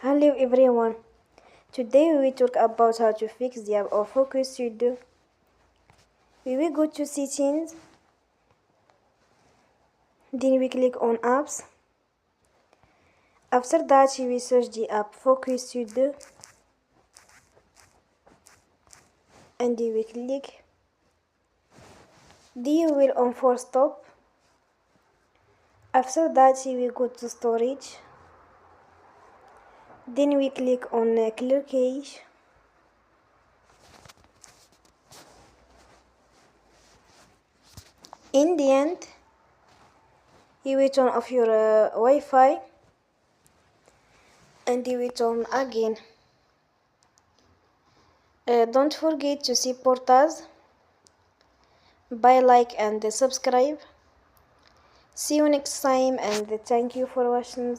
Hello everyone. Today we will talk about how to fix the app of Focus Studio. We will go to settings, then we click on apps. After that we will search the app Focus Studio and we will click. Then you will on force stop. After that we will go to storage. Then we click on clear cache. In the end, you will turn off your Wi-Fi and you will turn again. Don't forget to support us by like and subscribe. See you next time and thank you for watching.